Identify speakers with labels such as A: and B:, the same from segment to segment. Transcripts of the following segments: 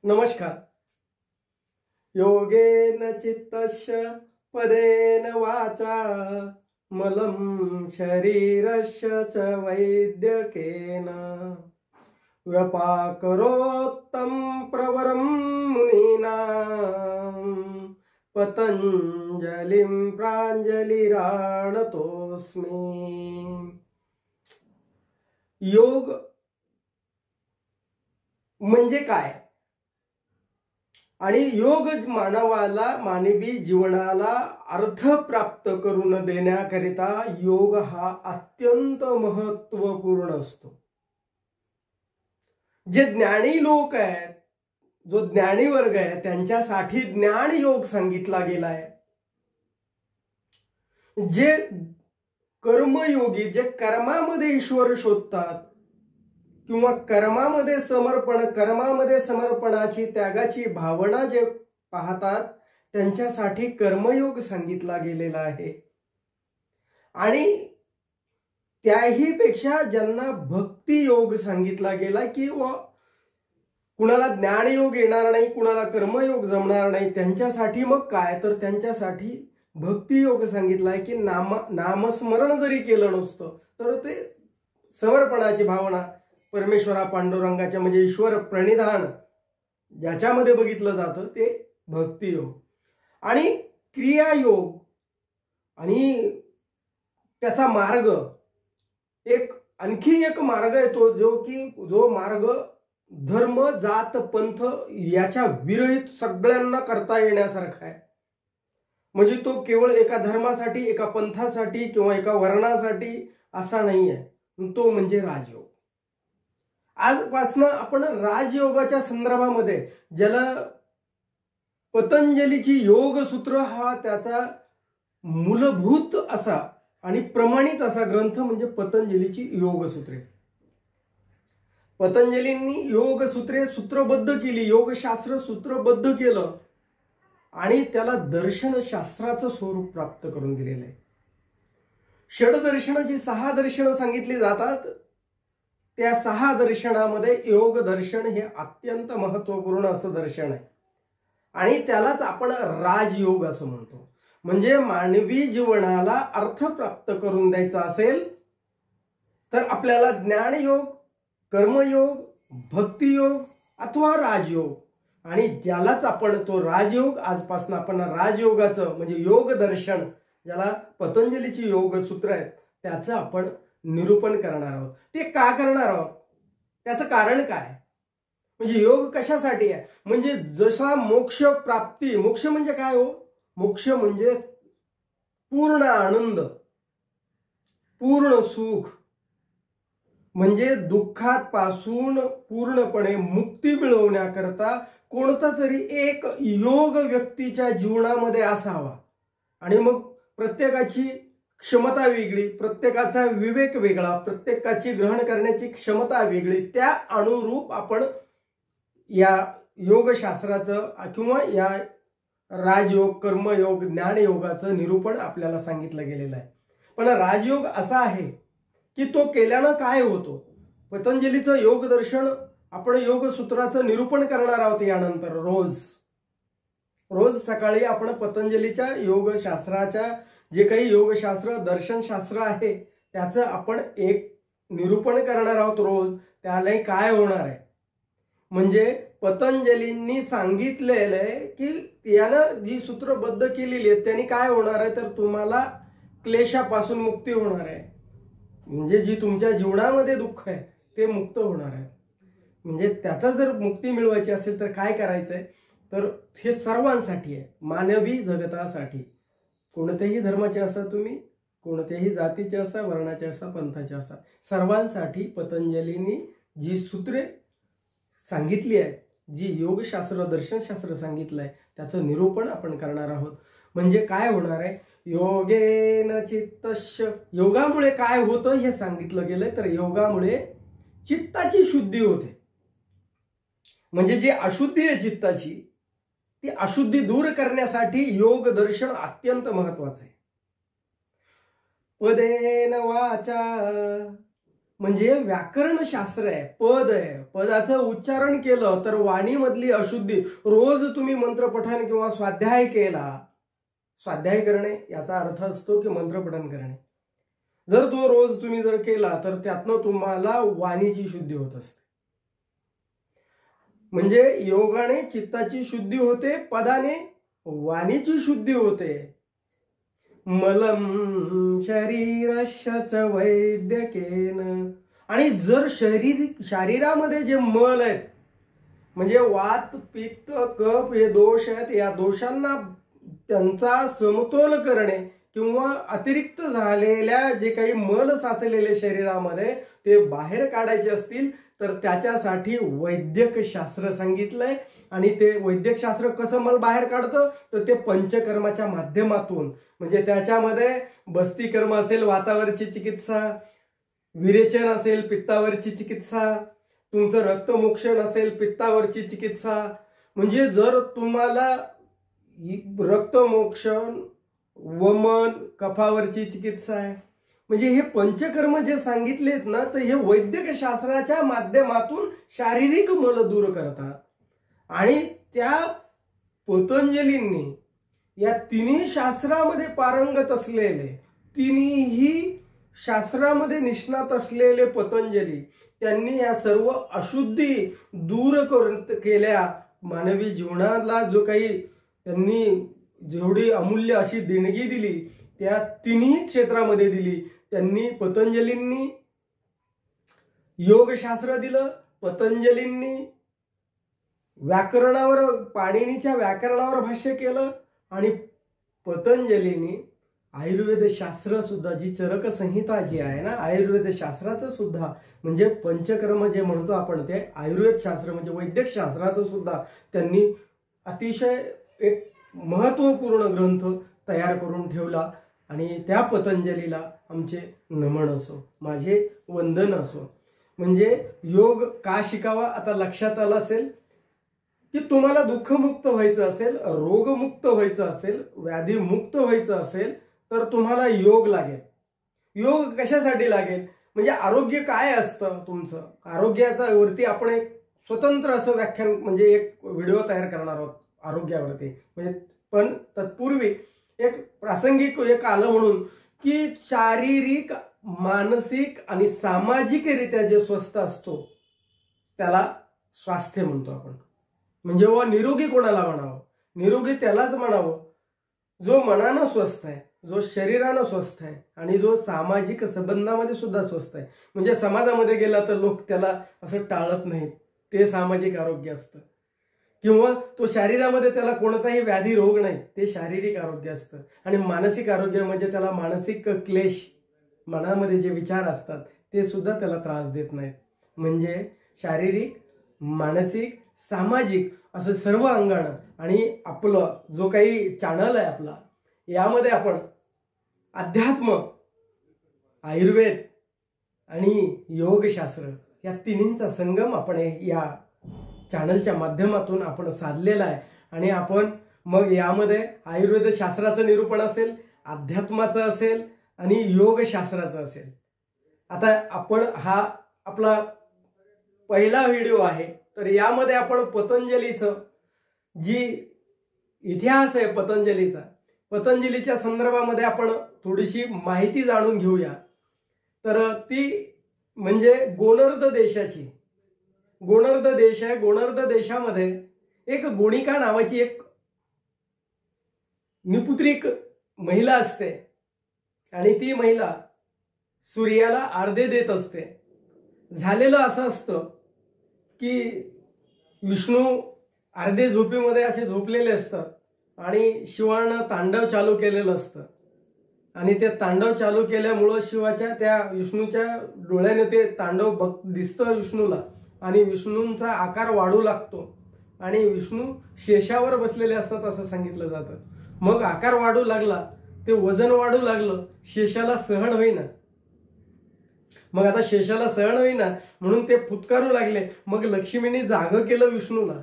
A: नमस्कार. योगेन चित्तस्य पदेन वाचा मलं शरीरस्य च वैद्यकेन व्यपाकरोत्तं प्रवरं मुनीनां पतंजलिं प्रांजलिराणतोस्मि. योग म्हणजे काय आणि योग मानवाला मानवी जीवनाला अर्थ प्राप्त करून देण्याकरिता योग हा अत्यंत महत्वपूर्ण असतो. जे ज्ञानी लोक आहेत, जो ज्ञानी वर्ग आहे, त्यांच्यासाठी ज्ञान योग सांगितला गेलाय. जे कर्मयोगी, जे कर्मामध्ये ईश्वर शोधतात किंवा कर्मामध्ये समर्पणाची त्यागाची भावना जे पाहतात, त्यांच्यासाठी कर्मयोग सांगितला गेलेला आहे. आणि त्याही पेक्षा ज्यांना भक्ती योग सांगितला गेला की कुणाला ज्ञानयोग येणार नाही, कुणाला कर्मयोग जमणार नाही, त्यांच्यासाठी मग काय, तर त्यांच्यासाठी भक्ती योग सांगितलाय की नामस्मरण जरी केलं नसतं तर ते समर्पणाची भावना परमेश्वरा पांडुरंगाच्या म्हणजे ईश्वर प्रणिधान ज्याच्यामध्ये बघितलं जातं ते भक्ती योग. आणि क्रियायोग आणि त्याचा मार्ग आणखी एक मार्ग आहे तो जो मार्ग धर्म जात पंथ याच्या विरहित सगळ्यांना करता येण्यासारखा आहे. म्हणजे तो केवळ एका धर्मासाठी, एका पंथासाठी किंवा एका वर्णासाठी असा नाही आहे. तो म्हणजे राजयोग. आजपासून आपण राजयोगाच्या संदर्भामध्ये ज्याला पतंजलीची योगसूत्र हा त्याचा मूलभूत असा आणि प्रमाणित असा ग्रंथ म्हणजे पतंजलीची योगसूत्रे. पतंजलींनी योगसूत्रे सूत्रबद्ध केली, योगशास्त्र सूत्रबद्ध केलं आणि त्याला दर्शनशास्त्राचं स्वरूप प्राप्त करून दिलेलं आहे. षडदर्शनाची 6 दर्शनं सांगितली जातात. त्या 6 दर्शनामध्ये योग दर्शन हे अत्यंत महत्वपूर्ण असं दर्शन आहे आणि त्यालाच आपण राजयोग असं म्हणतो. म्हणजे मानवी जीवनाला अर्थ प्राप्त करून द्यायचा असेल तर आपल्याला ज्ञानयोग, कर्मयोग, भक्तियोग अथवा राजयोग, आणि ज्यालाच आपण तो राजयोग, आजपासून आपण राजयोगाचं म्हणजे योग दर्शन ज्याला पतंजलीची योगसूत्र आहेत त्याचं आपण निरूपण करणार आहोत. ते का करणार आहोत, त्याचं कारण काय, म्हणजे योग कशासाठी आहे, म्हणजे जसा मोक्ष प्राप्ती, मोक्ष म्हणजे काय हो, मोक्ष म्हणजे पूर्ण आनंद, पूर्ण सुख, म्हणजे दुःखात पासून पूर्णपणे मुक्ती मिळवण्याकरता कोणता तरी एक योग व्यक्तीच्या जीवनामध्ये असावा. आणि मग प्रत्येकाची क्षमता वेगळी, प्रत्येकाचा विवेक वेगळा, प्रत्येकाची ग्रहण करण्याची क्षमता वेगळी, त्या अनुरूप आपण या योगशास्त्राचं किंवा या राजयोग, कर्मयोग, ज्ञानयोगाचं निरूपण आपल्याला सांगितलं गेलेलं आहे. पण राजयोग असा आहे की तो केल्यानं काय होतो. पतंजलीचं योग दर्शन आपण योगसूत्राचं निरूपण करणार आहोत. यानंतर रोज सकाळी आपण पतंजलीच्या योगशास्त्राच्या जे काही योगशास्त्र दर्शनशास्त्र आहे त्याचं आपण एक निरूपण करणार आहोत रोज. त्याला काय होणार आहे म्हणजे पतंजलींनी सांगितलेलं आहे की यानं जी सूत्रबद्ध केलेली आहेत त्यांनी काय होणार आहे तर तुम्हाला क्लेशापासून मुक्ती होणार आहे. म्हणजे जी तुमच्या जीवनामध्ये दुःख आहे ते मुक्त होणार आहे. म्हणजे त्याचा जर मुक्ती मिळवायची असेल तर काय करायचंय तर हे सर्वांसाठी आहे, मानवी जगतासाठी. कोणत्याही धर्माचे असा तुम्ही, कोणत्याही जातीचे असा, वर्णाचे असा, पंथाचे असा, सर्वांसाठी पतंजलींनी जी सूत्रे सांगितली आहेत, जी योगशास्त्र दर्शनशास्त्र सांगितलंय त्याचं निरूपण आपण करणार आहोत. म्हणजे काय होणार आहे, योगेन चित्तस्य, योगामुळे काय होतं हे सांगितलं गेलंय. तर योगामुळे चित्ताची शुद्धी होते. म्हणजे जी अशुद्धी आहे चित्ताची, ती अशुद्धी दूर करण्यासाठी योग दर्शन अत्यंत महत्वाचं आहे. पदेन वाचा म्हणजे व्याकरण शास्त्र आहे, पद आहे. पदाचं उच्चारण केलं तर वाणीमधली अशुद्धी, रोज तुम्ही मंत्रपठण किंवा स्वाध्याय केला, स्वाध्याय करणे याचा अर्थ असतो की मंत्रपठण करणे, जर तो रोज तुम्ही जर केला तर त्यातनं तुम्हाला वाणीची शुद्धी होत असते. म्हणजे योगाने चित्ताची शुद्धी होते, पदाने वाणीची शुद्धी होते. मलम शरीरश्च वैद्यकेन. आणि जर शरीरामध्ये जे मल आहेत, म्हणजे वात पित्त कफ हे दोष आहेत, या दोषांना त्यांचा समतोल करणे किंवा अतिरिक्त झालेल्या जे काही मल साचलेले शरीरामध्ये ते बाहेर काढायचे असतील तर त्याच्यासाठी वैद्यक शास्त्र सांगितलंय. आणि ते वैद्यक शास्त्र कसं मल बाहेर काढतं तर ते पंचकर्माच्या माध्यमातून, म्हणजे त्याच्यामध्ये बस्ती कर्म असेल वातावरची चिकित्सा, विरेचन असेल पित्तावरची चिकित्सा, तुमचं रक्तमोक्षण असेल पित्तावरची चिकित्सा. म्हणजे जर तुम्हाला रक्तमोक्षण, वमन, कफावरची चिकित्सा आहे, म्हणजे हे पंचकर्म जे सांगितलेत ना, तर हे वैद्यक शास्त्राच्या माध्यमातून शारीरिक मल दूर करतात. आणि त्या पतंजलींनी या तिन्ही शास्त्रामध्ये पारंगत असलेले, तिन्ही शास्त्रामध्ये निष्णात असलेले पतंजली, त्यांनी या सर्व अशुद्धी दूर केल्या. मानवी जीवनाला जो काही त्यांनी जेवढी अमूल्य अशी देणगी दिली त्या तिन्ही क्षेत्रामध्ये दिली. त्यांनी पतंजलींनी योगशास्त्र दिलं, पतंजलींनी व्याकरणावर, पाणिनीच्या व्याकरणावर भाष्य केलं, आणि पतंजलींनी आयुर्वेद शास्त्र सुद्धा, जी चरक संहिता जी आहे ना आयुर्वेद शास्त्राचं सुद्धा, म्हणजे पंचकर्म जे म्हणतो आपण ते आयुर्वेद शास्त्र म्हणजे वैद्यक शास्त्राचं सुद्धा त्यांनी अतिशय एक महत्वपूर्ण ग्रंथ तयार करून ठेवला. आणि त्या पतंजलीला आमचे नमन असो, माझे वंदन असो. म्हणजे योग का शिकावा आता लक्षात आलं असेल की तुम्हाला दुःखमुक्त व्हायचं असेल, रोगमुक्त व्हायचं असेल, व्याधीमुक्त व्हायचं असेल तर तुम्हाला योग लागेल. योग कशासाठी लागेल म्हणजे आरोग्य काय असतं तुमचं, आरोग्याचा वरती आपण एक स्वतंत्र असं व्याख्यान म्हणजे एक व्हिडिओ तयार करणार आहोत आरोग्यावरती. म्हणजे पण तत्पूर्वी एक प्रासंगिक एक आलं म्हणून की शारीरिक, मानसिक आणि सामाजिकरित्या जे स्वस्थ असतो त्याला स्वास्थ्य म्हणतो आपण. म्हणजे व निरोगी कोणाला म्हणावं, निरोगी त्यालाच म्हणावं जो मनानं स्वस्थ आहे, जो शरीरानं स्वस्थ आहे आणि जो सामाजिक संबंधामध्ये सुद्धा स्वस्थ आहे. म्हणजे समाजामध्ये गेला तर लोक त्याला असं टाळत नाहीत, ते सामाजिक आरोग्य असतं. किंवा तो शरीरामध्ये त्याला कोणताही व्याधी रोग नाही, ते शारीरिक आरोग्य असतं. आणि मानसिक आरोग्य म्हणजे त्याला मानसिक क्लेश, मनामध्ये जे विचार असतात ते सुद्धा त्याला त्रास देत नाहीत. म्हणजे शारीरिक, मानसिक, सामाजिक असं सर्व अंगानं. आणि आपलं जो काही चॅनल आहे आपला, यामध्ये आपण अध्यात्म, आयुर्वेद आणि योगशास्त्र या तिन्हींचा संगम आपण या चॅनलच्या माध्यमातून आपण साधलेला आहे. आणि आपण मग यामध्ये आयुर्वेद शास्त्राचं निरूपण असेल, अध्यात्माचं असेल आणि योगशास्त्राचं असेल. आता आपण हा आपला पहिला व्हिडिओ आहे, तर यामध्ये आपण पतंजलीचं जी इतिहास आहे पतंजलीचा, पतंजलीच्या संदर्भामध्ये आपण थोडीशी माहिती जाणून घेऊया. तर ती म्हणजे गोनर्द देशाची, गोनर्द देश आहे. गोनर्द देशामध्ये एक गोणिका नावाची एक निपुत्रिक महिला असते आणि ती महिला सूर्याला आर्धे देत असते. झालेलं असं असतं की विष्णू अर्धे झोपेमध्ये असे झोपलेले असतात आणि शिवानं तांडव चालू केलेलं असतं. आणि ते तांडव चालू केल्यामुळं शिवाच्या त्या विष्णूच्या डोळ्याने ते तांडव दिसतं विष्णूला आणि विष्णूंचा आकार वाढू लागतो आणि विष्णू शेषावर बसलेले असतात असं सांगितलं जातं. मग आकार वाढू लागला, ते वजन वाढू लागलं, शेषाला सहन होईना. मग आता शेषाला सहन होईना म्हणून ते फुतकारू लागले. मग लक्ष्मीने जागं केलं विष्णूला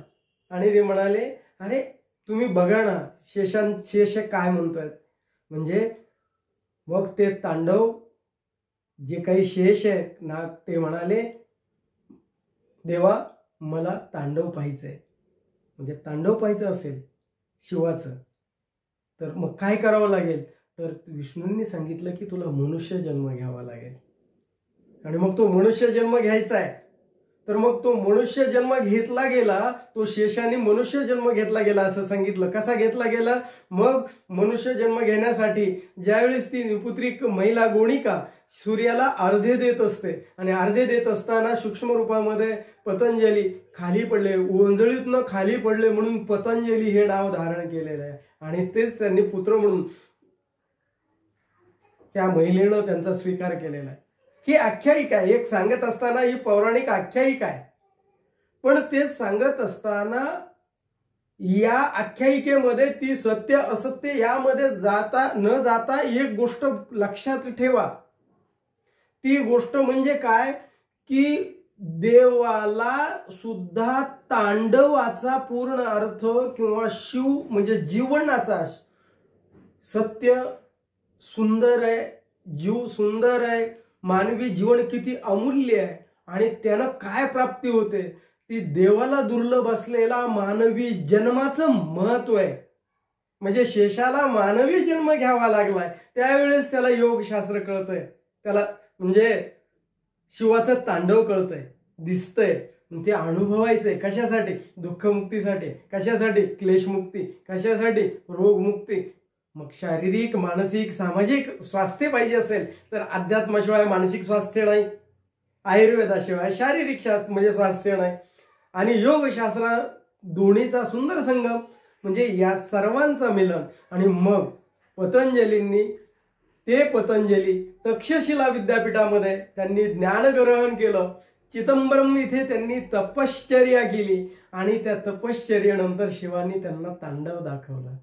A: आणि ते म्हणाले, अरे तुम्ही बघा ना शेष काय म्हणतोय. म्हणजे मग ते तांडव जे काही शेष आहे नाग ते म्हणाले, देवा मला तांडव पाहायचंय. म्हणजे तांडव पाहायचं असेल शिवाचं तर मग काय करावं लागेल, तर विष्णूंनी सांगितलं की तुला मनुष्य जन्म घ्यावा लागेल. आणि मग तो मनुष्य जन्म घ्यायचा आहे. तर मग तो मनुष्य जन्म घेतला गेला, तो शेषाने मनुष्य जन्म घेतला गेला असं सांगितलं. कसा घेतला गेला, मग मनुष्य जन्म घेण्यासाठी ज्यावेळेस ती निपुत्री महिला गोणिका सूर्याला अर्धे देत असते आणि अर्धे देत असताना सूक्ष्म रूपामध्ये पतंजली खाली पडले, ओंजळीतनं खाली पडले म्हणून पतंजली हे नाव धारण केलेलं आहे. आणि तेच त्यांनी पुत्र म्हणून त्या महिलेनं त्यांचा स्वीकार केलेला आहे. ही आख्यायिका आहे, एक सांगत असताना ही पौराणिक आख्यायिका आहे. पण ते सांगत असताना या आख्यायिकेमध्ये ती सत्य असत्य यामध्ये न जाता एक गोष्ट लक्षात ठेवा. ती गोष्ट म्हणजे काय की देवाला सुद्धा तांडवाचा पूर्ण अर्थ किंवा शिव म्हणजे जीवनाचा, सत्य सुंदर आहे, जीव सुंदर आहे, मानवी जीवन किती अमूल्य आहे आणि त्यानं काय प्राप्ती होते, ती देवाला दुर्लभ असलेला मानवी जन्माचं महत्व आहे. म्हणजे शेषाला मानवी जन्म घ्यावा लागलाय त्यावेळेस त्याला योगशास्त्र कळतंय, त्याला म्हणजे शिवाचं तांडव कळतंय, दिसतंय. ते अनुभवायचंय कशासाठी, दुःखमुक्तीसाठी, कशासाठी क्लेशमुक्ती, कशासाठी रोगमुक्ती. मग शारीरिक मानसिक सामाजिक स्वास्थ्य पाहिजे असेल तर अध्यात्माशिवाय मानसिक स्वास्थ्य नाही, आयुर्वेदाशिवाय शारीरिक म्हणजे स्वास्थ्य नाही. आणि योगशास्त्र दोन्हीचा सुंदर संगम म्हणजे या सर्वांचा मिलन. आणि मग पतंजली तक्षशिला विद्यापीठामध्ये त्यांनी ज्ञानग्रहण केलं. चिदंबरम इथे त्यांनी तपश्चर्या केली आणि त्या तपश्चर्येनंतर शिवानी त्यांना तांडव दाखवलं.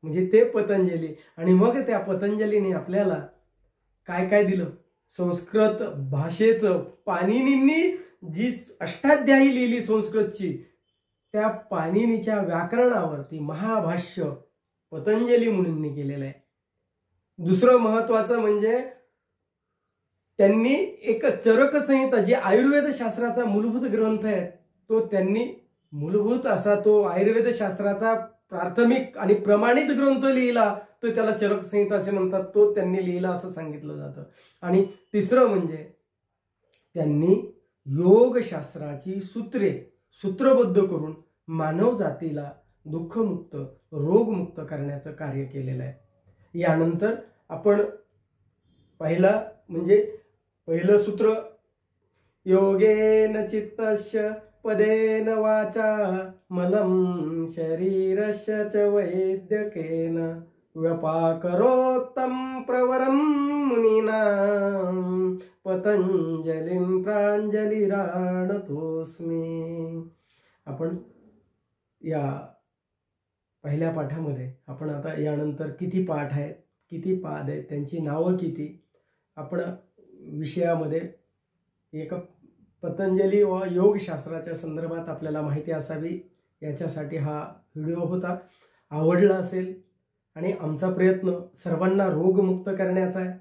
A: म्हणजे ते पतंजली. आणि मग त्या पतंजलीने आपल्याला काय काय दिलं, संस्कृत भाषेचं पाणिनींनी जी अष्टाध्यायी लिहिली संस्कृतची, त्या पाणिनीच्या व्याकरणावरती महाभाष्य पतंजली मुनींनी केलेलं आहे. दुसरं महत्वाचं म्हणजे त्यांनी एक चरक संहिता जी आयुर्वेद शास्त्राचा मूलभूत ग्रंथ आहे तो त्यांनी मूलभूत असा तो आयुर्वेद शास्त्राचा प्राथमिक आणि प्रमाणित ग्रंथ लिहिला, तो त्याला चरक संहिता असे म्हणतात, तो त्यांनी लिहिला असं सांगितलं जातं. आणि तिसरं म्हणजे त्यांनी योगशास्त्राची सूत्रबद्ध करून मानव जातीला दुःखमुक्त रोगमुक्त करण्याचं कार्य केलेलं आहे. यानंतर आपण पहिलं सूत्र, योगेन चित्तस्य पदेन वाचा मलं शरीरस्य च वैद्यकेन व्यपाकरोत्तम प्रवरं मुनीना पतंजलिं प्रांजलिराणतोस्मी. आपण या पहिल्या पाठामध्ये आपण आता यानंतर किती पाठ आहेत, किती पाद आहेत, त्यांची नावं किती, आपण विषयामध्ये एक पतंजली व योगशास्त्राच्या संदर्भात आपल्याला माहिती असावी याच्यासाठी हा व्हिडिओ होता. आवडला असेल आणि आमचा प्रयत्न सर्वांना रोगमुक्त करण्याचा आहे,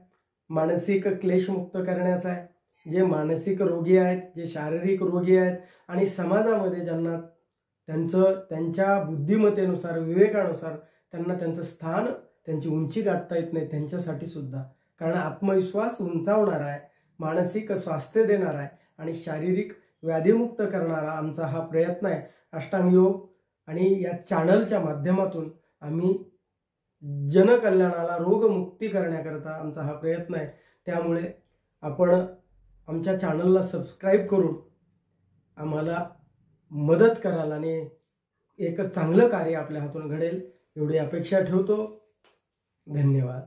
A: मानसिक क्लेशमुक्त करण्याचा आहे. जे मानसिक रोगी आहेत, जे शारीरिक रोगी आहेत आणि समाजामध्ये ज्यांना त्यांच्या बुद्धिमत्तेनुसार विवेकानुसार त्यांना त्यांचं स्थान त्यांची उंची गाठता येत नाही, त्यांच्यासाठी सुद्धा. कारण आत्मविश्वास उंचावणारा आहे, मानसिक स्वास्थ्य देणारा आहे आणि शारीरिक व्याधीमुक्त करणारा आमचा हा प्रयत्न आहे अष्टांग योग. आणि या चॅनलच्या माध्यमातून आम्ही जनकल्याणाला रोगमुक्ती करण्याकरता आमचा हा प्रयत्न आहे. त्यामुळे आपण आमच्या चॅनलला सबस्क्राईब करून आम्हाला मदत कराल आणि एक चांगलं कार्य आपल्या हातून घडेल एवढी अपेक्षा ठेवतो. धन्यवाद.